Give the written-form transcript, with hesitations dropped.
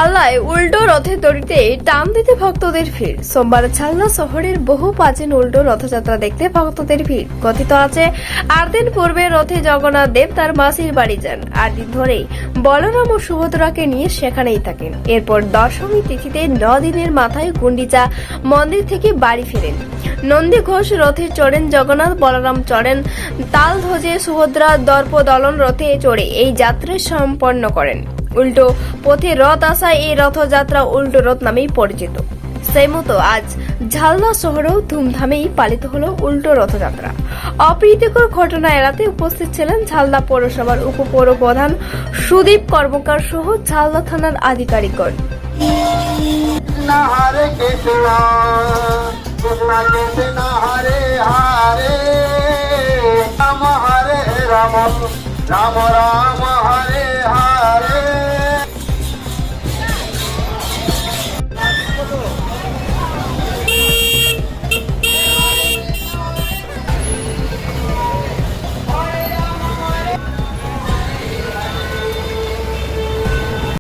ঝালদায় উল্টো রথের দড়িতে টান দিতে ভক্তদের ভিড়। সোমবার ঝালদা শহরের বহু প্রাচীন উল্টো রথযাত্রা দেখতে ভক্তদের ভিড়। কথিত আছে 8 দিন পূর্বে রথে জগন্নাথ দেব তার মাসির বাড়ি যান। 8 দিন ধরেই বলরাম ও সুভদ্রাকে নিয়ে সেখানেই থাকেন। এরপর দশমী তিথিতে 9 দিনের মাথায় গুন্ডিচা মন্দির থেকে বাড়ি ফেরেন। নন্দী ঘোষ রথে চড়েন, জগন্নাথ বলরাম চড়েন তাল ধ্বজে, সুভদ্রা দর্পদলন রথে চড়ে এই যাত্রা সম্পন্ন করেন। উল্টো পথে রথ আসা এই রথযাত্রা উল্টো রথ নামেই পরিচিত। সেই মতো আজ ঝালদা শহরেও ধুমধামেই পালিত হলো উল্টো রথযাত্রা। অপ্রীতিকর ঘটনা এড়াতে উপস্থিত ছিলেন ঝালদা পৌরসভার উপপৌর প্রধান সুদীপ কর্মকার সহ ঝালদা থানার আধিকারিকগণ। হরে কৃষ্ণ কৃষ্ণ কৃষ্ণ হরে হরে রাম হরে রাম রাম রাম হরে